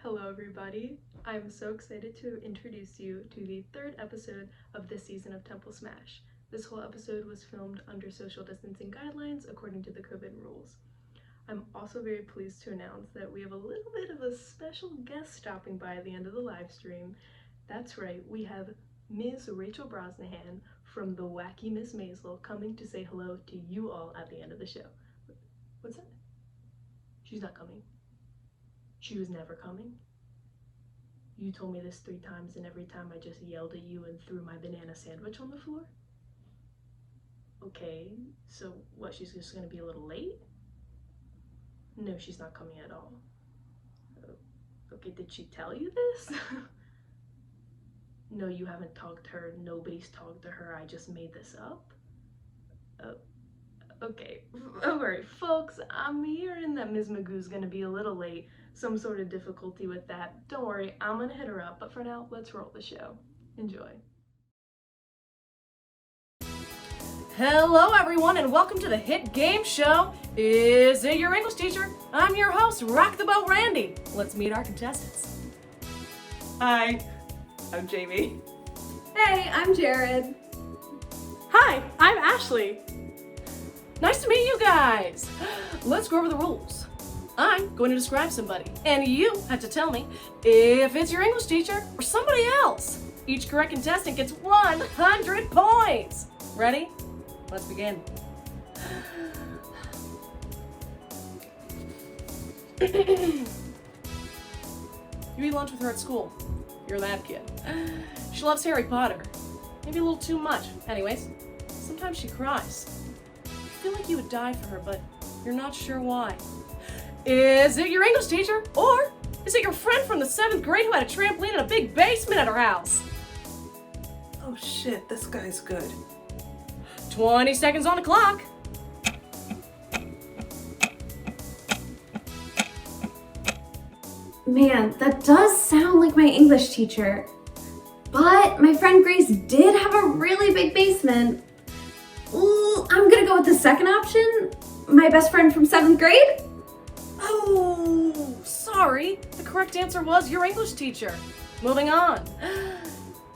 Hello everybody! I'm so excited to introduce you to the third episode of this season of Temple Smash. This whole episode was filmed under social distancing guidelines according to the COVID rules. I'm also very pleased to announce that we have a little bit of a special guest stopping by at the end of the live stream. That's right, we have Ms. Rachel Brosnahan from the Wacky Miss Maisel coming to say hello to you all at the end of the show. What's that? She's not coming. She was never coming. You told me this 3 times and every time I just yelled at you and threw my banana sandwich on the floor? Okay, so what, she's just gonna be a little late? No, she's not coming at all. Okay, did she tell you this? No, you haven't talked to her, nobody's talked to her, I just made this up? Okay, alright folks, I'm hearing that Ms. Magoo's gonna be a little late. Some sort of difficulty with that. Don't worry, I'm gonna hit her up, but for now, let's roll the show. Enjoy. Hello everyone and welcome to the hit game show, Is It Your English Teacher? I'm your host, Rock the Boat Randy. Let's meet our contestants. Hi, I'm Jamie. Hey, I'm Jared. Hi, I'm Ashley. Nice to meet you guys. Let's go over the rules. I'm going to describe somebody, and you have to tell me if it's your English teacher or somebody else. Each correct contestant gets 100 points. Ready? Let's begin. You eat lunch with her at school. You're that kid. She loves Harry Potter. Maybe a little too much. Anyways, sometimes she cries. You feel like you would die for her, but you're not sure why. Is it your English teacher? Or is it your friend from the 7th grade who had a trampoline in a big basement at her house? Oh shit, this guy's good. 20 seconds on the clock. Man, that does sound like my English teacher. But my friend Grace did have a really big basement. Ooh, I'm gonna go with the second option. My best friend from 7th grade? Oh, sorry. The correct answer was your English teacher. Moving on.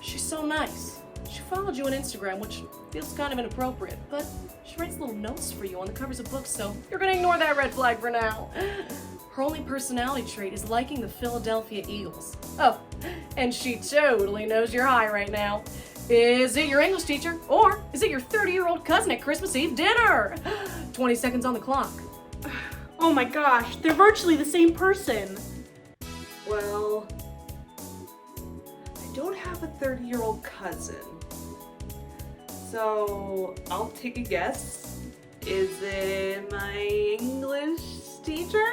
She's so nice. She followed you on Instagram, which feels kind of inappropriate, but she writes little notes for you on the covers of books, so you're gonna ignore that red flag for now. Her only personality trait is liking the Philadelphia Eagles. Oh, and she totally knows you're high right now. Is it your English teacher, or is it your 30-year-old cousin at Christmas Eve dinner? 20 seconds on the clock. Oh my gosh, they're virtually the same person. Well, I don't have a 30-year-old cousin. So, I'll take a guess. Is it my English teacher?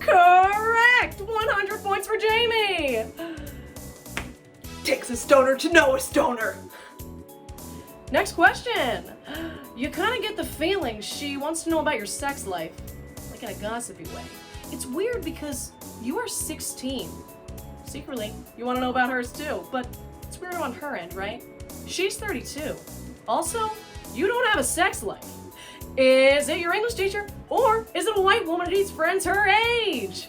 Correct! 100 points for Jamie! Takes a stoner to know a stoner. Next question. You kind of get the feeling she wants to know about your sex life, like in a gossipy way. It's weird because you are 16. Secretly, you want to know about hers too, but it's weird on her end, right? She's 32. Also, you don't have a sex life. Is it your English teacher, or is it a white woman who needs friends her age?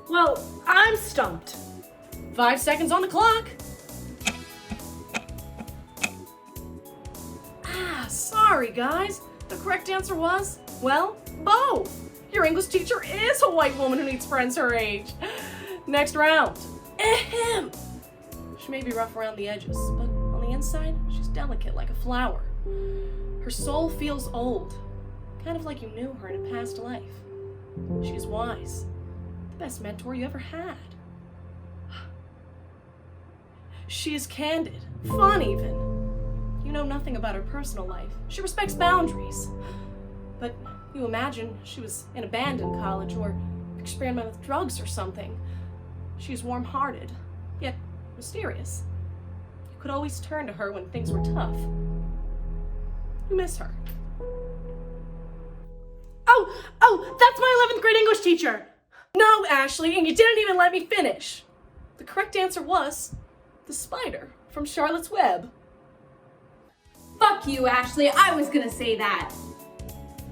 Well, I'm stumped. 5 seconds on the clock. Sorry guys. The correct answer was, well, both. Your English teacher is a white woman who needs friends her age. Next round. Ahem. She may be rough around the edges, but on the inside, she's delicate like a flower. Her soul feels old, kind of like you knew her in a past life. She is wise, the best mentor you ever had. She is candid, fun even. You know nothing about her personal life. She respects boundaries. But you imagine she was in a band in college or experimented with drugs or something. She's warm-hearted, yet mysterious. You could always turn to her when things were tough. You miss her. Oh, that's my 11th grade English teacher. No, Ashley, and you didn't even let me finish. The correct answer was the spider from Charlotte's Web. Fuck Fuck you, Ashley. I was gonna say that.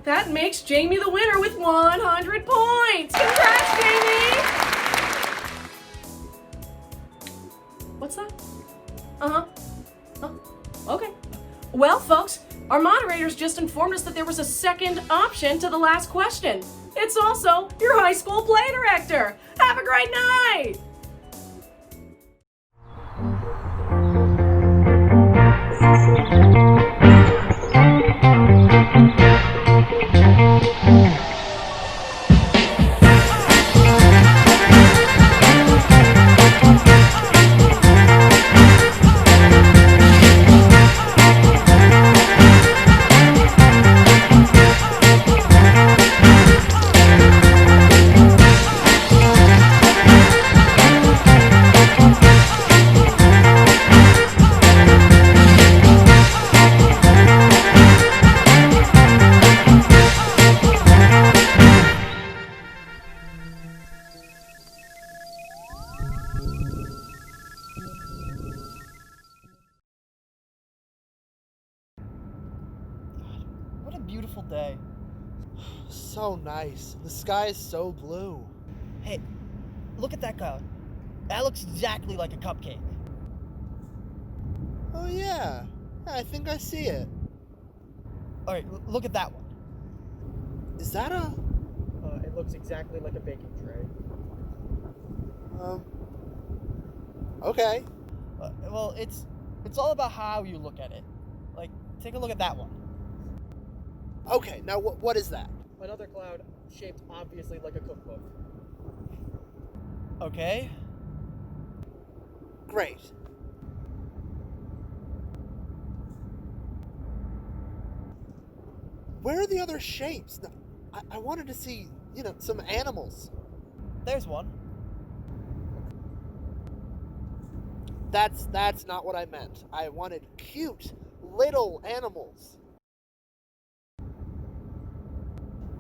That makes Jamie the winner with 100 points. Congrats, Jamie! What's that? Uh-huh. Oh, okay. Well, folks, our moderators just informed us that there was a second option to the last question. It's also your high school play director. Have a great night! What a beautiful day. So nice. The sky is so blue. Hey, look at that cloud. That looks exactly like a cupcake. Oh yeah. I think I see it. Alright, look at that one. Is that a... It looks exactly like a baking tray. Okay. Well, it's all about how you look at it. Like, take a look at that one. Okay, now what is that? Another cloud shaped obviously like a cookbook. Okay. Great. Where are the other shapes? I wanted to see, some animals. There's one. That's not what I meant. I wanted cute little animals.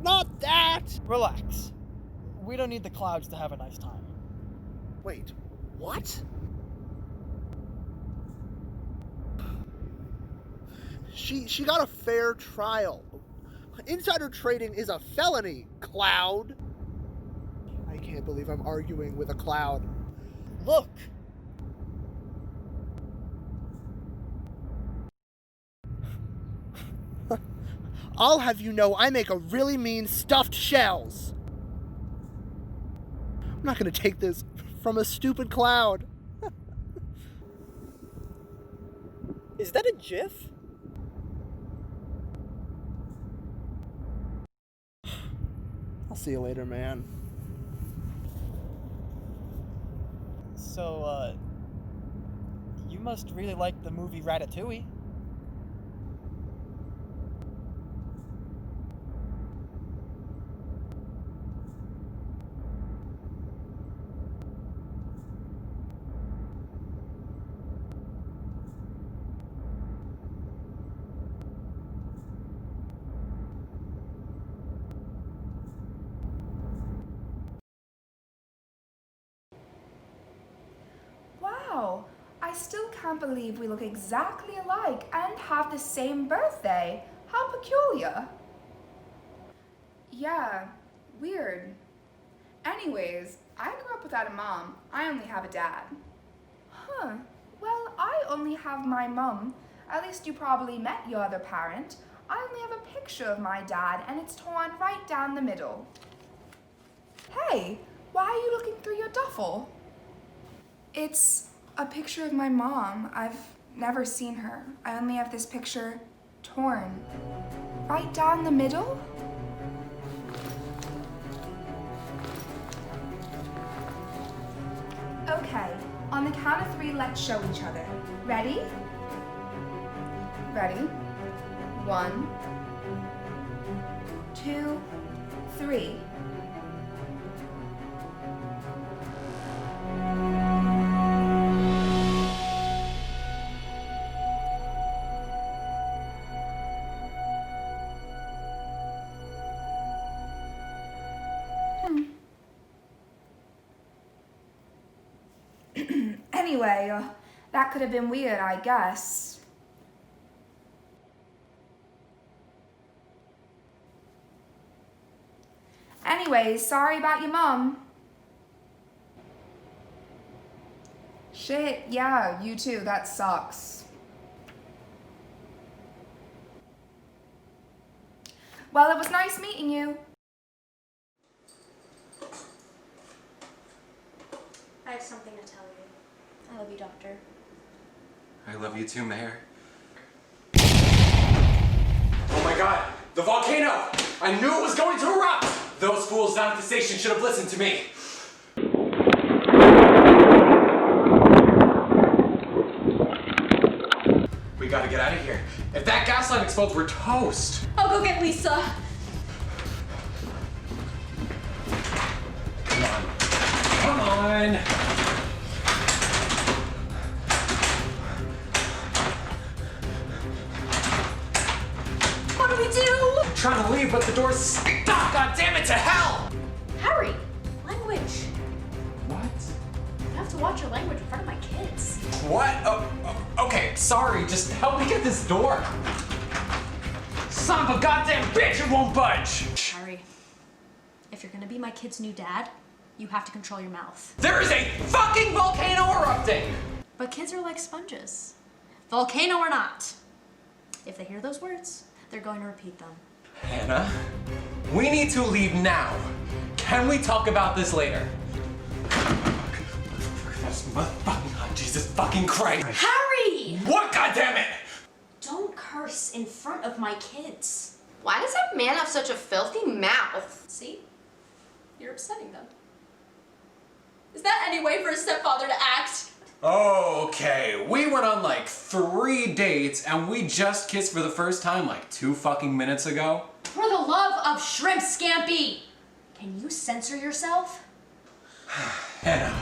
Not that! Relax. We don't need the clouds to have a nice time. Wait, what? She got a fair trial. Insider trading is a felony, Cloud. I can't believe I'm arguing with a cloud. Look! I'll have you know I make a really mean stuffed shells. I'm not gonna take this from a stupid cloud. Is that a GIF? I'll see you later, man. So, you must really like the movie Ratatouille. Wow, I still can't believe we look exactly alike and have the same birthday. How peculiar. Yeah, weird. Anyways, I grew up without a mom. I only have a dad. Huh, well, I only have my mom. At least you probably met your other parent. I only have a picture of my dad and it's torn right down the middle. Hey, why are you looking through your duffel? It's a picture of my mom. I've never seen her. I only have this picture torn right down the middle. Okay, on the count of 3, let's show each other. Ready? Ready? 1, 2, 3. Anyway, that could have been weird, I guess. Anyways, sorry about your mom. Shit, yeah, you too, that sucks. Well, it was nice meeting you. I have something to tell you. I love you, Doctor. I love you too, Mayor. Oh my god! The volcano! I knew it was going to erupt! Those fools down at the station should have listened to me. We gotta get out of here. If that gas line explodes, we're toast. I'll go get Lisa. Come on. Come on! What do we do? I'm trying to leave, but the door's stuck! God damn it, to hell! Harry, language. What? You have to watch your language in front of my kids. What? Okay, sorry. Just help me get this door. Son of a goddamn bitch, it won't budge! Harry, if you're gonna be my kid's new dad, you have to control your mouth. There is a fucking volcano erupting! But kids are like sponges. Volcano or not. If they hear those words, they're going to repeat them. Hannah, we need to leave now. Can we talk about this later? Jesus fucking Christ. Harry! What, goddammit? Don't curse in front of my kids. Why does that man have such a filthy mouth? See? You're upsetting them. Is that any way for a stepfather to act? Okay, we went on like 3 dates and we just kissed for the first time like 2 fucking minutes ago. For the love of shrimp scampi! Can you censor yourself? Hannah,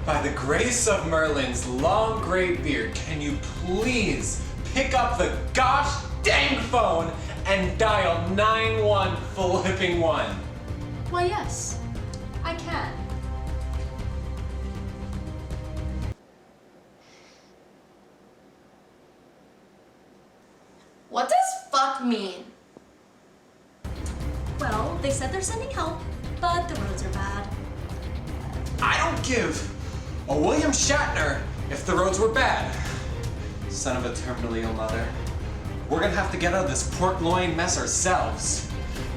by the grace of Merlin's long gray beard, can you please pick up the gosh dang phone and dial 911? Why, yes, I can. What does fuck mean? Well, they said they're sending help, but the roads are bad. I don't give a William Shatner if the roads were bad. Son of a terminally ill mother. We're gonna have to get out of this pork loin mess ourselves.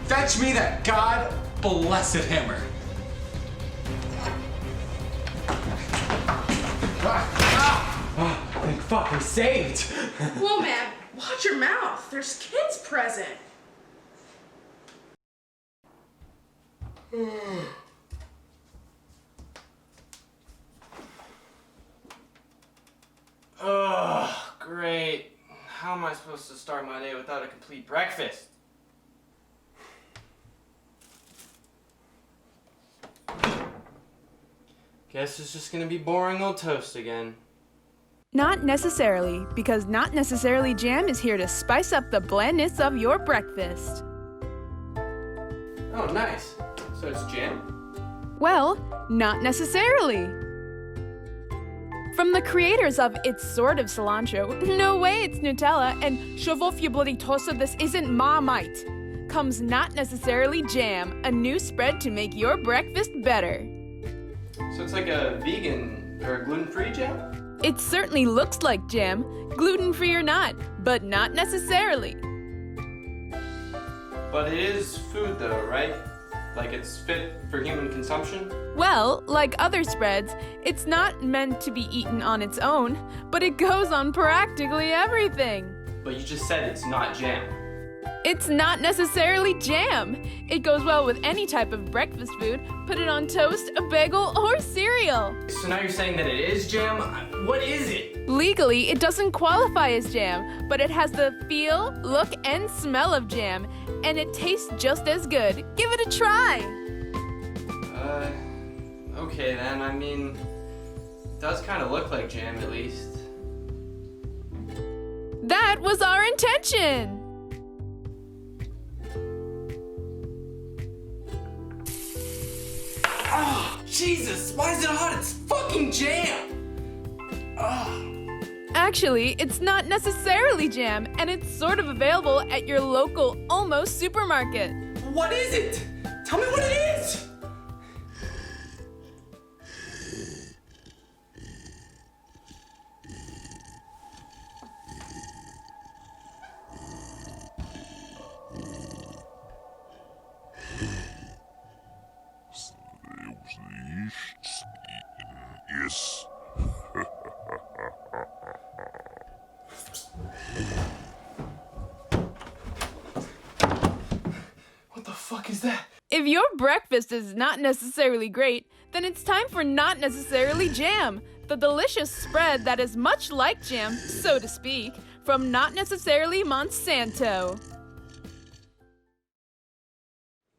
Fetch me that god blessed hammer. Thank fuck, we're saved. Whoa, man, watch your mouth. There's kids present. Ugh, great. How am I supposed to start my day without a complete breakfast? Guess it's just gonna be boring old toast again. Not necessarily, because Not Necessarily Jam is here to spice up the blandness of your breakfast. Oh, nice. So it's jam? Well, not necessarily. From the creators of It's Sort of Cilantro, No Way It's Nutella, and Shove Off Your Bloody Toaster, This Isn't Marmite, comes Not Necessarily Jam, a new spread to make your breakfast better. So it's like a vegan or gluten-free jam? It certainly looks like jam, gluten-free or not, but not necessarily. But it is food though, right? Like it's fit for human consumption? Well, like other spreads, it's not meant to be eaten on its own, but it goes on practically everything. But you just said it's not jam. It's not necessarily jam. It goes well with any type of breakfast food. Put it on toast, a bagel, or cereal. So now you're saying that it is jam? What is it? Legally, it doesn't qualify as jam, but it has the feel, look, and smell of jam, and it tastes just as good. Give it a try. Okay then. I mean, it does kind of look like jam at least. That was our intention. Oh, Jesus, why is it hot? It's fucking jam! Oh. Actually, it's not necessarily jam, and it's sort of available at your local Almost supermarket. What is it? Tell me what it is! Yes. What the fuck is that? If your breakfast is not necessarily great, then it's time for Not Necessarily Jam, the delicious spread that is much like jam, so to speak, from Not Necessarily Monsanto.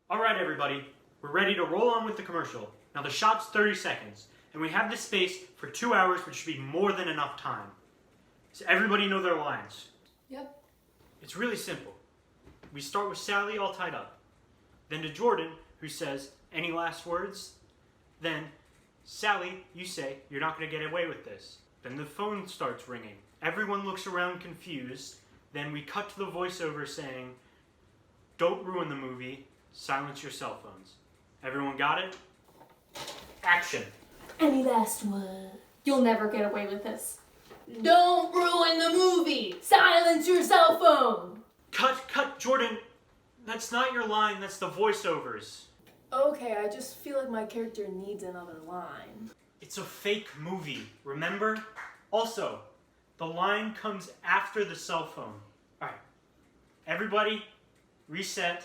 All right, everybody, we're ready to roll on with the commercial. Now the shot's 30 seconds, and we have this space for 2 hours, which should be more than enough time. Does everybody know their lines? Yep. It's really simple. We start with Sally all tied up. Then to Jordan, who says, any last words? Then, Sally, you say, you're not going to get away with this. Then the phone starts ringing. Everyone looks around confused. Then we cut to the voiceover saying, don't ruin the movie, silence your cell phones. Everyone got it? Action. Any last word? You'll never get away with this. Don't ruin the movie! Silence your cell phone! Cut, Jordan. That's not your line, that's the voiceovers. Okay, I just feel like my character needs another line. It's a fake movie, remember? Also, the line comes after the cell phone. Alright, everybody, reset,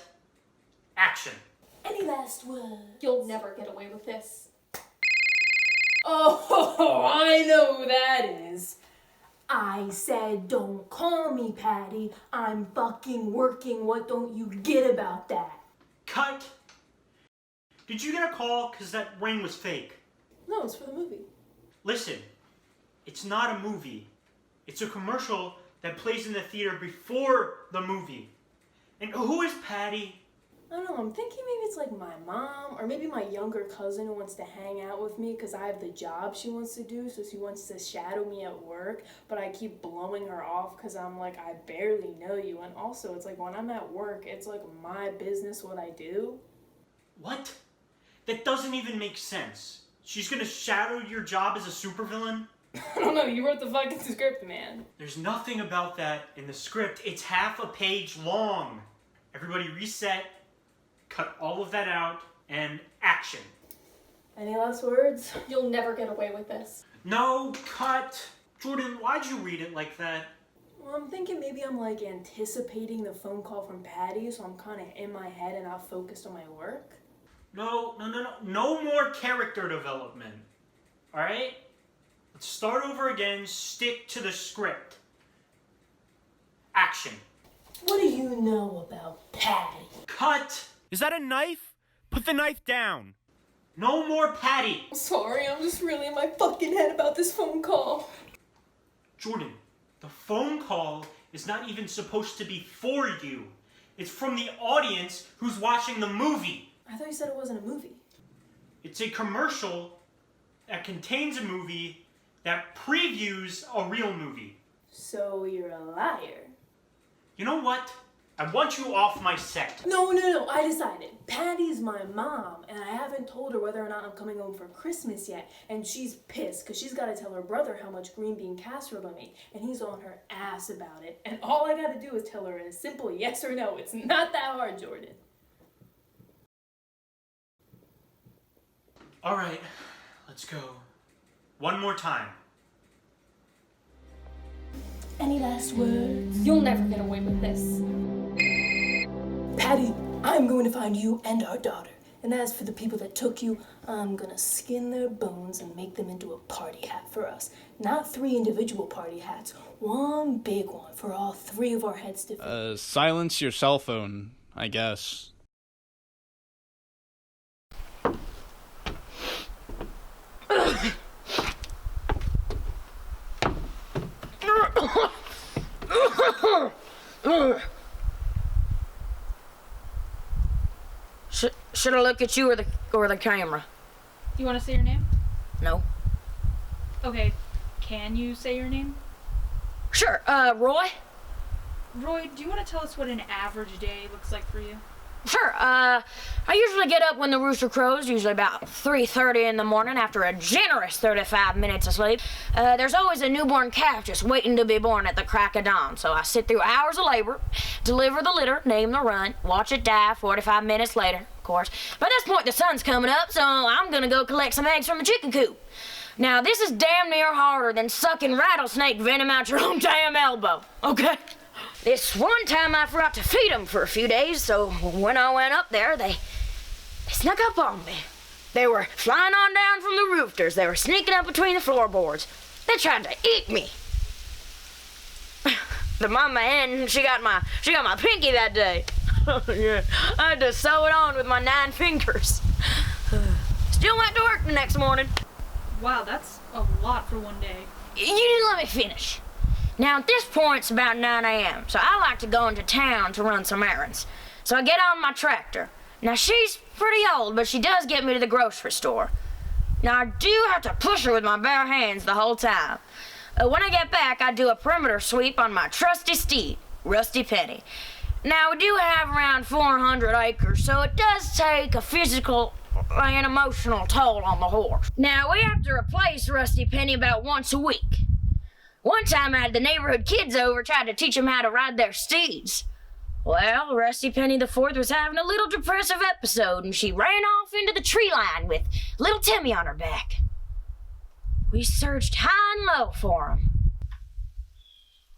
action. Any last word? You'll never get away with this. Oh, I know who that is. I said, don't call me Patty. I'm fucking working. What don't you get about that? Cut! Did you get a call because that ring was fake? No, it's for the movie. Listen, it's not a movie. It's a commercial that plays in the theater before the movie. And who is Patty? I don't know, I'm thinking maybe it's like my mom or maybe my younger cousin who wants to hang out with me because I have the job she wants to do, so she wants to shadow me at work, but I keep blowing her off because I'm like, I barely know you. And also, it's like when I'm at work, it's like my business what I do. What? That doesn't even make sense. She's gonna shadow your job as a supervillain? I don't know, you wrote the fucking script, man. There's nothing about that in the script. It's half a page long. Everybody reset. Cut all of that out, and action. Any last words? You'll never get away with this. No, cut. Jordan, why'd you read it like that? Well, I'm thinking maybe I'm like anticipating the phone call from Patty, so I'm kind of in my head and not focused on my work. No more character development. Alright? Let's start over again, stick to the script. Action. What do you know about Patty? Cut! Is that a knife? Put the knife down. No more Patty! Sorry, I'm just really in my fucking head about this phone call. Jordan, the phone call is not even supposed to be for you. It's from the audience who's watching the movie. I thought you said it wasn't a movie. It's a commercial that contains a movie that previews a real movie. So you're a liar. You know what? I want you off my set. No, I decided. Patty's my mom, and I haven't told her whether or not I'm coming home for Christmas yet, and she's pissed, because she's got to tell her brother how much green bean casserole I made, and he's on her ass about it, and all I got to do is tell her a simple yes or no. It's not that hard, Jordan. Alright, let's go. One more time. Any last words? You'll never get away with this. Patty, I'm going to find you and our daughter. And as for the people that took you, I'm gonna skin their bones and make them into a party hat for us. Not 3 individual party hats, one big one for all 3 of our heads to fit. Silence your cell phone, I guess. Should I look at you or the camera? Do you want to say your name? No. Okay, can you say your name? Sure, Roy? Roy, do you want to tell us what an average day looks like for you? Sure. I usually get up when the rooster crows, usually about 3:30 in the morning after a generous 35 minutes of sleep. There's always a newborn calf just waiting to be born at the crack of dawn, so I sit through hours of labor, deliver the litter, name the runt, watch it die 45 minutes later, of course. By this point, the sun's coming up, so I'm gonna go collect some eggs from a chicken coop. Now, this is damn near harder than sucking rattlesnake venom out your own damn elbow, okay? This one time I forgot to feed them for a few days, so when I went up there, they snuck up on me. They were flying on down from the roofters. They were sneaking up between the floorboards. They tried to eat me. The mama hen, she got my pinky that day. Yeah, I had to sew it on with my 9 fingers. Still went to work the next morning. Wow, that's a lot for one day. You didn't let me finish. Now, at this point, it's about 9 a.m., so I like to go into town to run some errands. So I get on my tractor. Now, she's pretty old, but she does get me to the grocery store. Now, I do have to push her with my bare hands the whole time. When I get back, I do a perimeter sweep on my trusty steed, Rusty Penny. Now, we do have around 400 acres, so it does take a physical and emotional toll on the horse. Now, we have to replace Rusty Penny about once a week. One time I had the neighborhood kids over, tried to teach them how to ride their steeds. Well, Rusty Penny IV was having a little depressive episode, and she ran off into the tree line with little Timmy on her back. We searched high and low for him.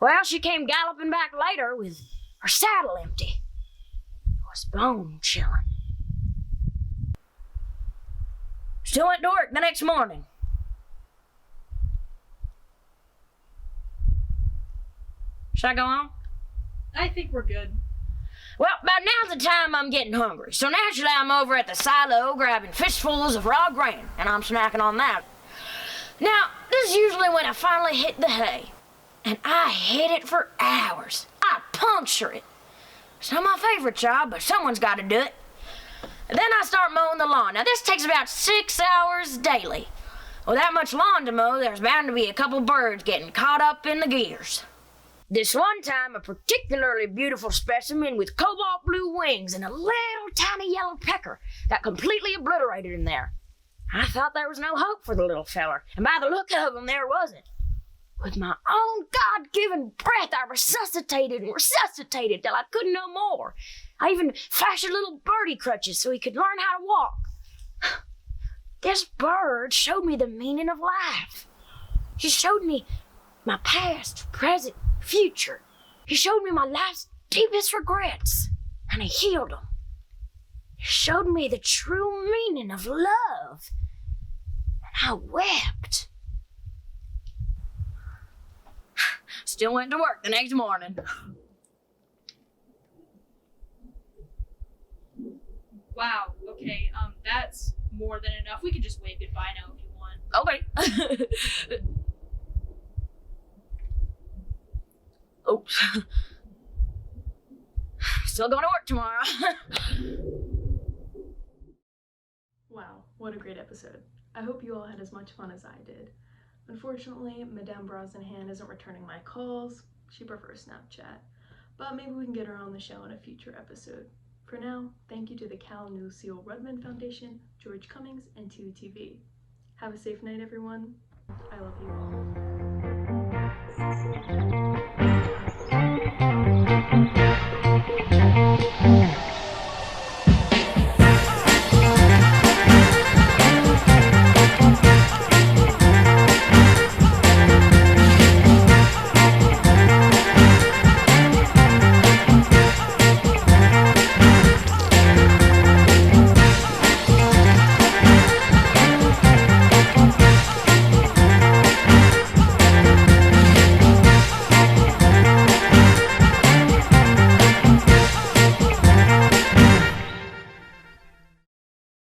Well, she came galloping back later with her saddle empty. It was bone-chilling. Still went to work the next morning. Should I go on? I think we're good. Well, about now's the time I'm getting hungry. So naturally I'm over at the silo grabbing fistfuls of raw grain, and I'm snacking on that. Now, this is usually when I finally hit the hay. And I hit it for hours. I puncture it. It's not my favorite job, but someone's got to do it. And then I start mowing the lawn. Now, this takes about 6 hours daily. With that much lawn to mow, there's bound to be a couple birds getting caught up in the gears. This one time, a particularly beautiful specimen with cobalt blue wings and a little tiny yellow pecker got completely obliterated in there. I thought there was no hope for the little feller, and by the look of him, there wasn't. With my own God-given breath, I resuscitated and resuscitated till I couldn't no more. I even fashioned little birdie crutches so he could learn how to walk. This bird showed me the meaning of life. He showed me my past, present, future. He showed me my life's deepest regrets, and he healed them. He showed me the true meaning of love, and I wept. Still went to work the next morning. Wow, okay, that's more than enough. We can just wave goodbye now if you want. Okay. Oops. Still going to work tomorrow. Wow, what a great episode. I hope you all had as much fun as I did. Unfortunately, Madame Brosnahan isn't returning my calls. She prefers Snapchat. But maybe we can get her on the show in a future episode. For now, thank you to the Cal Lucille Rudman Foundation, George Cummings, and 2TV. Have a safe night, everyone. I love you all.